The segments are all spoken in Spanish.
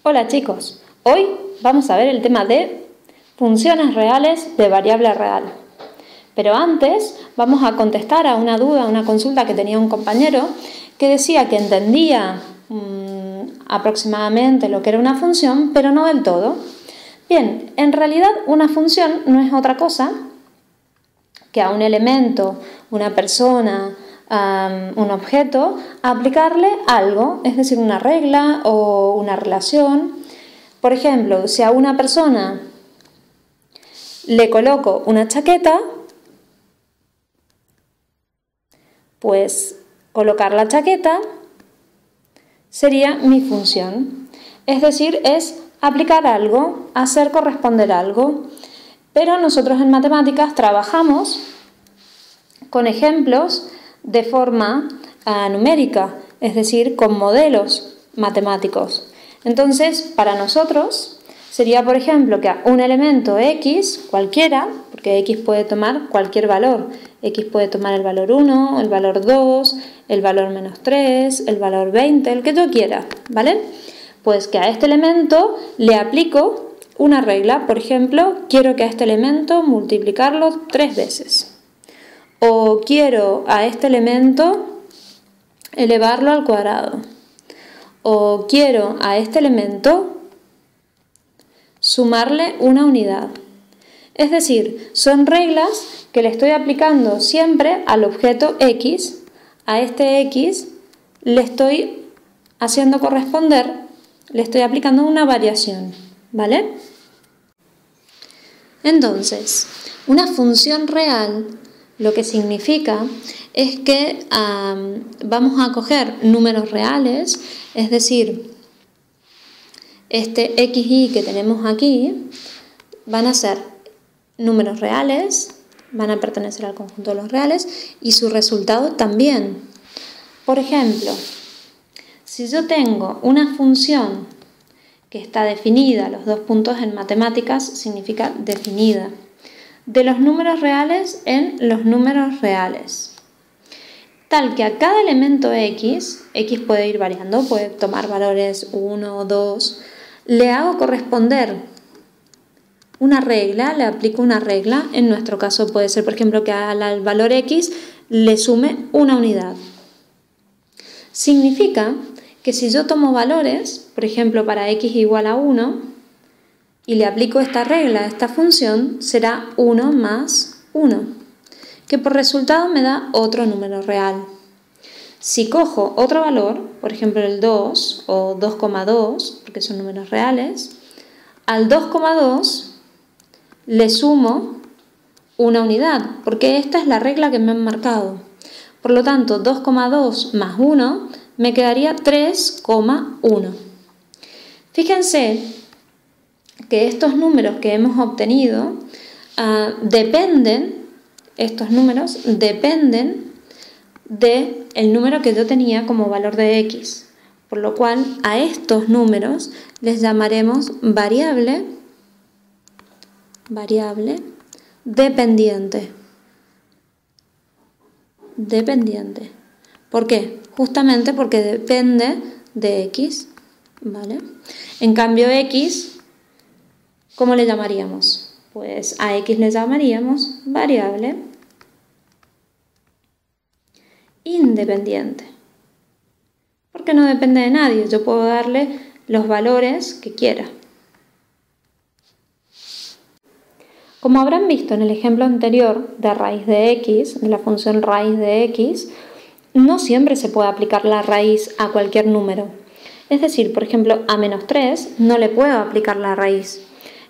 Hola chicos, hoy vamos a ver el tema de funciones reales de variable real. Pero antes vamos a contestar a una duda, a una consulta que tenía un compañero que decía que entendía aproximadamente lo que era una función, pero no del todo. Bien, en realidad una función no es otra cosa que a un elemento, una persona, un objeto, aplicarle algo, es decir, una regla o una relación. Por ejemplo, si a una persona le coloco una chaqueta, pues colocar la chaqueta sería mi función. Es decir, es aplicar algo, hacer corresponder algo. Pero nosotros en matemáticas trabajamos con ejemplos de forma numérica, es decir, con modelos matemáticos. Entonces, para nosotros sería, por ejemplo, que a un elemento x, cualquiera, porque x puede tomar cualquier valor, x puede tomar el valor 1, el valor 2, el valor menos 3, el valor 20, el que yo quiera, ¿vale? Pues que a este elemento le aplico una regla. Por ejemplo, quiero que a este elemento multiplicarlo 3 veces. O quiero a este elemento elevarlo al cuadrado. O quiero a este elemento sumarle una unidad. Es decir, son reglas que le estoy aplicando siempre al objeto x. A este x le estoy haciendo corresponder, le estoy aplicando una variación, ¿vale? Entonces, una función real lo que significa es que vamos a coger números reales, es decir, este x, y que tenemos aquí van a ser números reales, van a pertenecer al conjunto de los reales y su resultado también. Por ejemplo, si yo tengo una función que está definida, los dos puntos en matemáticas significa definida, de los números reales en los números reales, tal que a cada elemento x puede ir variando, puede tomar valores 1 o 2, le hago corresponder una regla, le aplico una regla. En nuestro caso puede ser, por ejemplo, que al valor x le sume una unidad. Significa que si yo tomo valores, por ejemplo, para x igual a 1, y le aplico esta regla a esta función, será 1 más 1, que por resultado me da otro número real. Si cojo otro valor, por ejemplo el 2 o 2,2, porque son números reales, al 2,2 le sumo una unidad, porque esta es la regla que me han marcado. Por lo tanto, 2,2 más 1 me quedaría 3,1. Fíjense que estos números que hemos obtenido estos números dependen del número que yo tenía como valor de x, por lo cual a estos números les llamaremos variable dependiente. ¿Por qué? Justamente porque depende de x, ¿vale? En cambio x, ¿cómo le llamaríamos? Pues a x le llamaríamos variable independiente, porque no depende de nadie, yo puedo darle los valores que quiera. Como habrán visto en el ejemplo anterior de raíz de x, de la función raíz de x, no siempre se puede aplicar la raíz a cualquier número. Es decir, por ejemplo, a menos 3 no le puedo aplicar la raíz.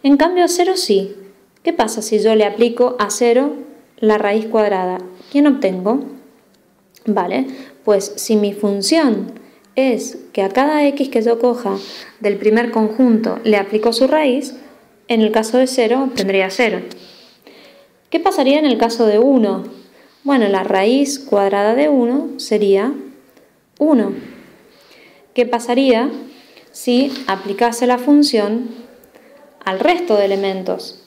En cambio a 0 sí. ¿Qué pasa si yo le aplico a 0 la raíz cuadrada? ¿Quién obtengo? Vale, pues si mi función es que a cada x que yo coja del primer conjunto le aplico su raíz, en el caso de 0 obtendría 0. ¿Qué pasaría en el caso de 1? Bueno, la raíz cuadrada de 1 sería 1. ¿Qué pasaría si aplicase la función al resto de elementos?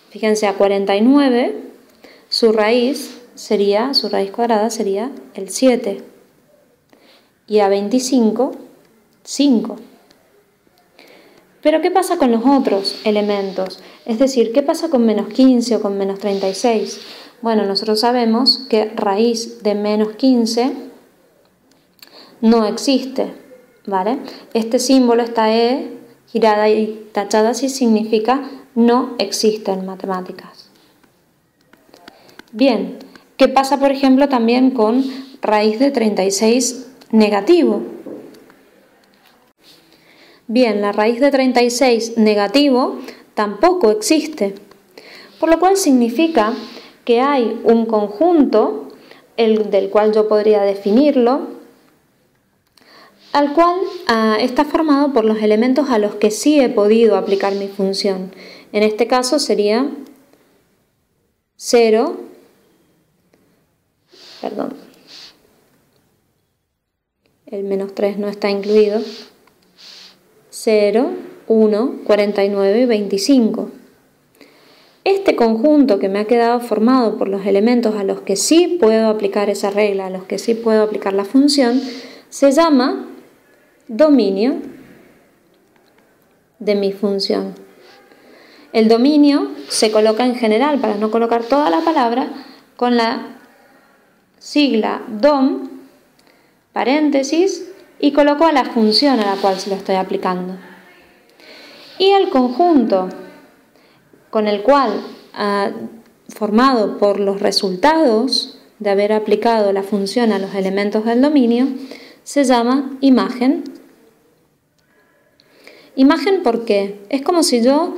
Fíjense, a 49 su raíz cuadrada sería el 7 y a 25, 5. Pero ¿qué pasa con los otros elementos? Es decir, ¿qué pasa con menos 15 o con menos 36? Bueno, nosotros sabemos que raíz de menos 15 no existe, ¿vale? Este símbolo, esta E girada y tachada así, significa no existe en matemáticas. Bien, ¿qué pasa por ejemplo también con raíz de 36 negativo? Bien, la raíz de 36 negativo tampoco existe, por lo cual significa que hay un conjunto, del cual yo podría definirlo, al cual está formado por los elementos a los que sí he podido aplicar mi función. En este caso sería 0, perdón, el menos 3 no está incluido, 0, 1, 49 y 25. Este conjunto que me ha quedado formado por los elementos a los que sí puedo aplicar esa regla, a los que sí puedo aplicar la función, se llama dominio de mi función. El dominio se coloca en general, para no colocar toda la palabra, con la sigla dom, paréntesis, y coloco a la función a la cual se lo estoy aplicando. Y el conjunto con el cual, formado por los resultados de haber aplicado la función a los elementos del dominio, se llama imagen. Imagen, ¿por qué? Es como si yo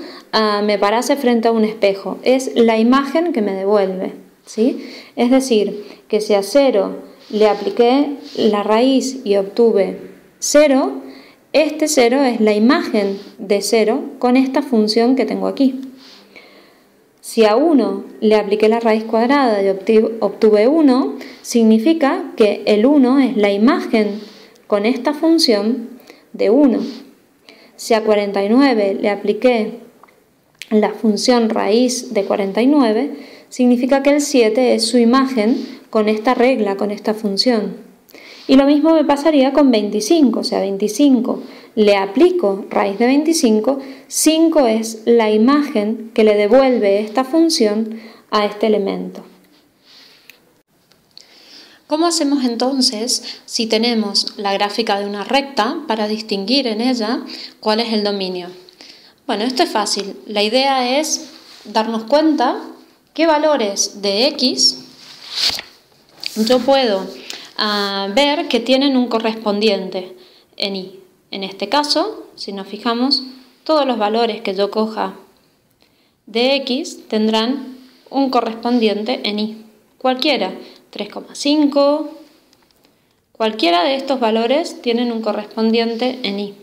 me parase frente a un espejo, es la imagen que me devuelve, ¿sí? Es decir, que si a 0 le apliqué la raíz y obtuve 0, este 0 es la imagen de 0 con esta función que tengo aquí. Si a 1 le apliqué la raíz cuadrada y obtuve 1, significa que el 1 es la imagen con esta función de 1. Si a 49 le apliqué la función raíz de 49, significa que el 7 es su imagen con esta regla, con esta función. Y lo mismo me pasaría con 25, o sea, 25 le aplico raíz de 25, 5 es la imagen que le devuelve esta función a este elemento. ¿Cómo hacemos entonces si tenemos la gráfica de una recta para distinguir en ella cuál es el dominio? Bueno, esto es fácil. La idea es darnos cuenta qué valores de x yo puedo ver que tienen un correspondiente en y. En este caso, si nos fijamos, todos los valores que yo coja de x tendrán un correspondiente en y. Cualquiera, 3,5, cualquiera de estos valores tienen un correspondiente en y.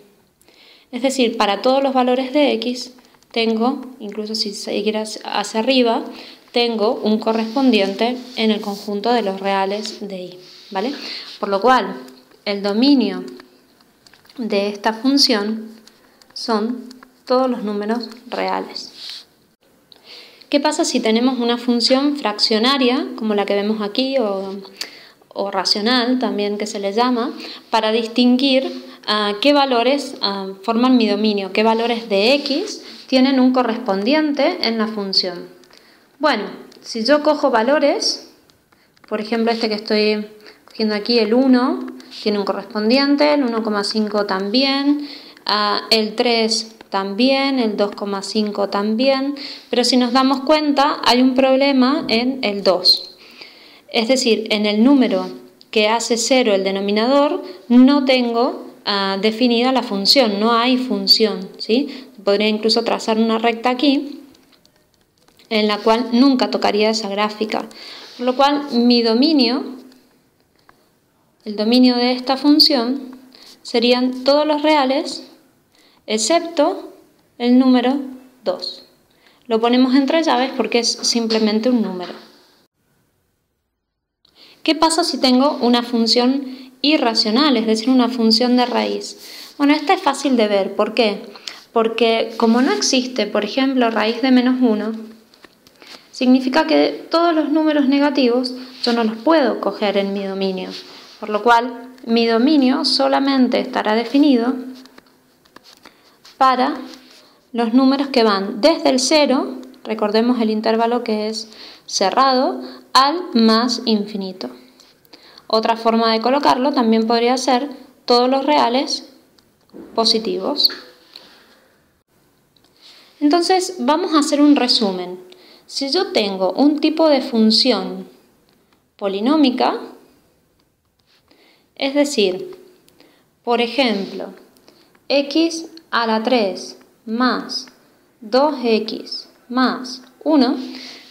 Es decir, para todos los valores de x tengo, incluso si seguir hacia arriba, tengo un correspondiente en el conjunto de los reales de y, ¿vale? Por lo cual, el dominio de esta función son todos los números reales. ¿Qué pasa si tenemos una función fraccionaria, como la que vemos aquí, o racional también que se le llama, para distinguir qué valores forman mi dominio, qué valores de x tienen un correspondiente en la función? Bueno, si yo cojo valores, por ejemplo este que estoy cogiendo aquí, el 1, tiene un correspondiente, el 1,5 también, el 3 también, el 2,5 también, pero si nos damos cuenta hay un problema en el 2. Es decir, en el número que hace 0 el denominador no tengo definida la función, no hay función, ¿sí? Podría incluso trazar una recta aquí en la cual nunca tocaría esa gráfica, por lo cual mi dominio, el dominio de esta función, serían todos los reales excepto el número 2. Lo ponemos entre llaves porque es simplemente un número. ¿Qué pasa si tengo una función irracional, es decir, una función de raíz? Bueno, esta es fácil de ver. ¿Por qué? Porque como no existe, por ejemplo, raíz de menos 1, significa que todos los números negativos yo no los puedo coger en mi dominio. Por lo cual, mi dominio solamente estará definido para los números que van desde el 0, recordemos el intervalo que es cerrado, al más infinito. Otra forma de colocarlo también podría ser todos los reales positivos. Entonces vamos a hacer un resumen. Si yo tengo un tipo de función polinómica, es decir, por ejemplo, x a la 3 más 2x más 1,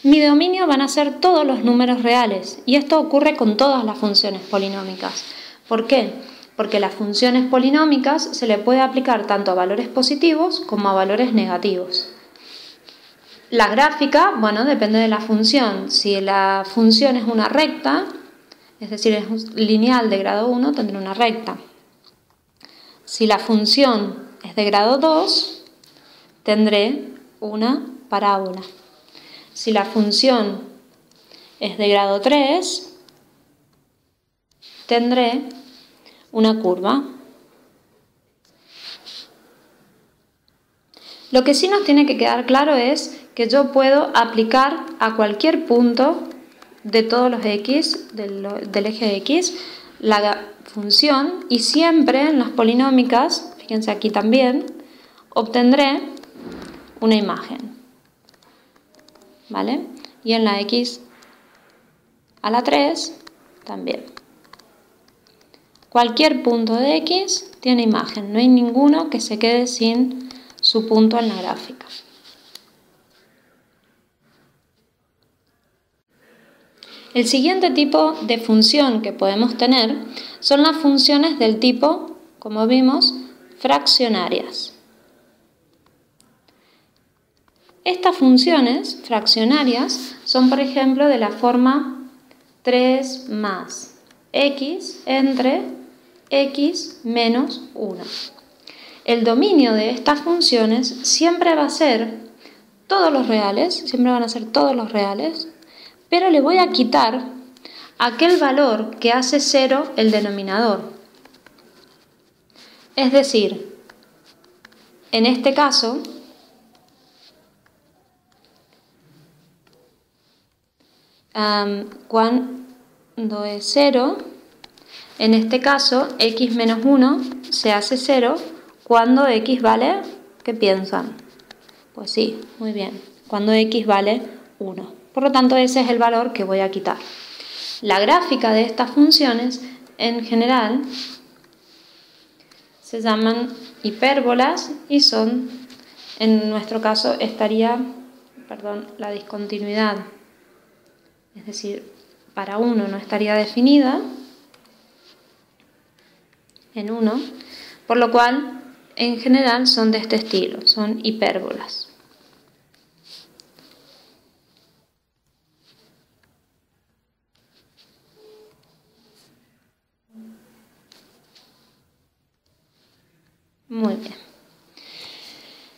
mi dominio van a ser todos los números reales, y esto ocurre con todas las funciones polinómicas. ¿Por qué? Porque las funciones polinómicas se le puede aplicar tanto a valores positivos como a valores negativos. La gráfica, bueno, depende de la función. Si la función es una recta, es decir, es lineal de grado 1, tendré una recta. Si la función es de grado 2, tendré una parábola. Si la función es de grado 3, tendré una curva. Lo que sí nos tiene que quedar claro es que yo puedo aplicar a cualquier punto de todos los x, del eje x, la función, y siempre en las polinómicas, fíjense aquí también, obtendré una imagen, ¿vale? Y en la x a la 3 también. Cualquier punto de x tiene imagen, no hay ninguno que se quede sin su punto en la gráfica. El siguiente tipo de función que podemos tener son las funciones del tipo, como vimos, fraccionarias. Estas funciones fraccionarias son, por ejemplo, de la forma 3 más x entre x menos 1. El dominio de estas funciones siempre va a ser todos los reales, siempre van a ser todos los reales, pero le voy a quitar aquel valor que hace 0 el denominador. Es decir, en este caso, cuando es 0, en este caso x menos 1 se hace 0 cuando x vale, ¿qué piensan? Pues sí, muy bien, cuando x vale 1. Por lo tanto, ese es el valor que voy a quitar. La gráfica de estas funciones, en general, se llaman hipérbolas y son, en nuestro caso, estaría, la discontinuidad, es decir, para 1 no estaría definida en 1, por lo cual, en general, son de este estilo, son hipérbolas. Muy bien.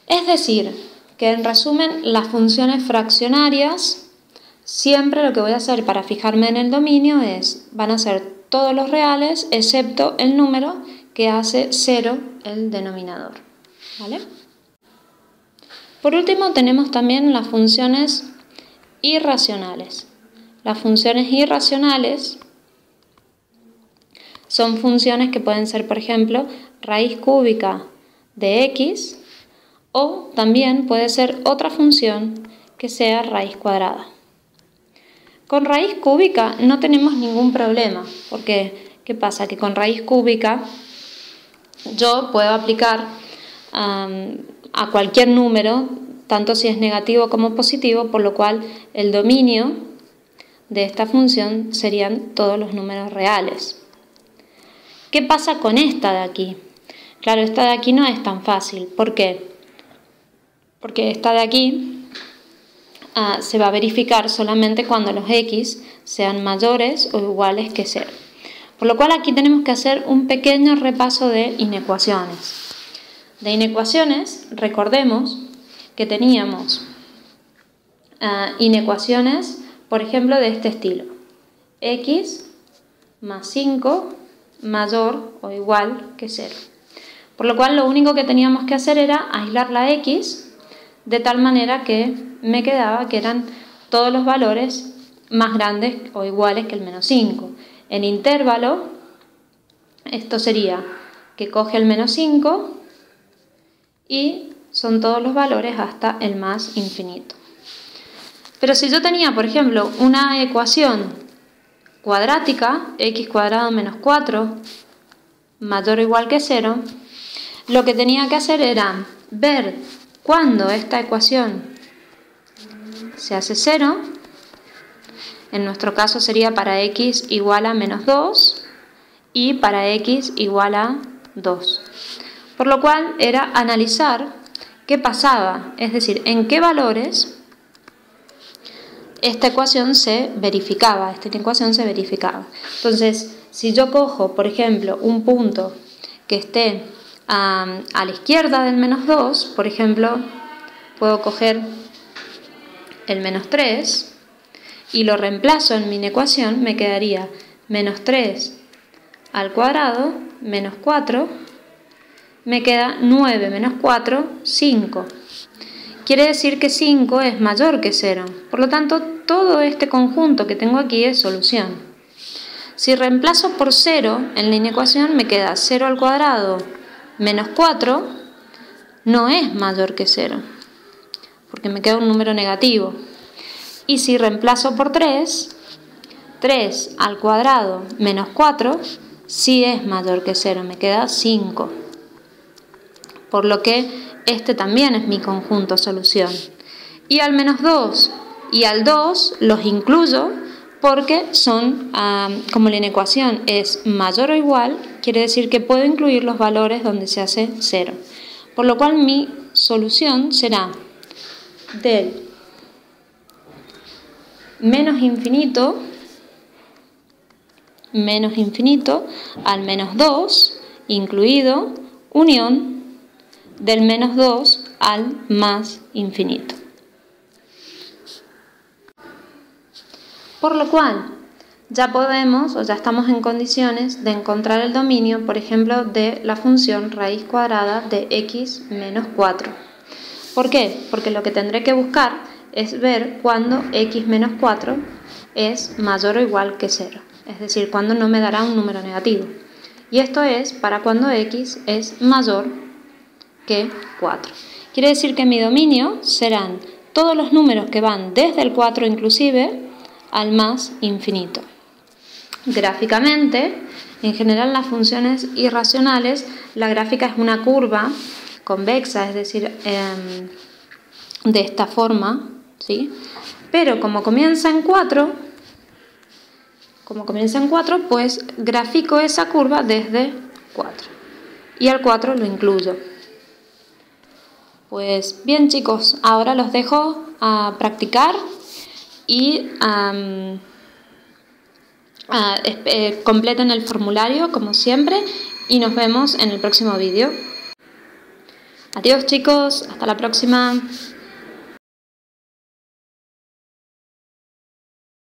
Es decir, que en resumen, las funciones fraccionarias, siempre lo que voy a hacer para fijarme en el dominio van a ser todos los reales, excepto el número que hace 0 el denominador, ¿vale? Por último, tenemos también las funciones irracionales. Las funciones irracionales son funciones que pueden ser, por ejemplo, raíz cúbica de x, o también puede ser otra función que sea raíz cuadrada. Con raíz cúbica no tenemos ningún problema, porque ¿qué pasa? Que con raíz cúbica yo puedo aplicar a cualquier número, tanto si es negativo como positivo, por lo cual el dominio de esta función serían todos los números reales. ¿Qué pasa con esta de aquí? Claro, esta de aquí no es tan fácil. ¿Por qué? Porque esta de aquí se va a verificar solamente cuando los x sean mayores o iguales que 0. Por lo cual aquí tenemos que hacer un pequeño repaso de inecuaciones. De inecuaciones, recordemos que teníamos inecuaciones, por ejemplo, de este estilo. X más 5 mayor o igual que 0. Por lo cual lo único que teníamos que hacer era aislar la x de tal manera que me quedaba que eran todos los valores más grandes o iguales que el menos 5. En intervalo, esto sería que coge el menos 5 y son todos los valores hasta el más infinito. Pero si yo tenía, por ejemplo, una ecuación cuadrática, x cuadrado menos 4 mayor o igual que 0, lo que tenía que hacer era ver cuándo esta ecuación se hace 0, en nuestro caso sería para x igual a menos 2 y para x igual a 2. Por lo cual era analizar qué pasaba, es decir, en qué valores esta ecuación se verificaba. Entonces, si yo cojo, por ejemplo, un punto que esté a la izquierda del menos 2, por ejemplo, puedo coger el menos 3 y lo reemplazo en mi ecuación, me quedaría menos 3 al cuadrado menos 4, me queda 9 menos 4, 5. Quiere decir que 5 es mayor que 0, por lo tanto todo este conjunto que tengo aquí es solución. Si reemplazo por 0 en la ecuación me queda 0 al cuadrado menos 4, no es mayor que 0, porque me queda un número negativo. Y si reemplazo por 3, 3 al cuadrado menos 4, sí es mayor que 0, me queda 5. Por lo que este también es mi conjunto solución. Y al menos 2 y al 2 los incluyo porque son, como la ecuación es mayor o igual, quiere decir que puedo incluir los valores donde se hace 0. Por lo cual mi solución será del menos infinito al menos 2, incluido, unión del menos 2 al más infinito. Por lo cual, ya podemos o ya estamos en condiciones de encontrar el dominio, por ejemplo, de la función raíz cuadrada de x menos 4. ¿Por qué? Porque lo que tendré que buscar es ver cuándo x menos 4 es mayor o igual que 0. Es decir, cuándo no me dará un número negativo. Y esto es para cuando x es mayor que 4. Quiere decir que mi dominio serán todos los números que van desde el 4 inclusive al más infinito. Gráficamente, en general las funciones irracionales, la gráfica es una curva convexa, es decir, de esta forma, ¿sí? Pero como comienza en 4, pues grafico esa curva desde 4 y al 4 lo incluyo. Pues bien, chicos, ahora los dejo a practicar y completen el formulario como siempre y nos vemos en el próximo vídeo. Adiós, chicos, hasta la próxima.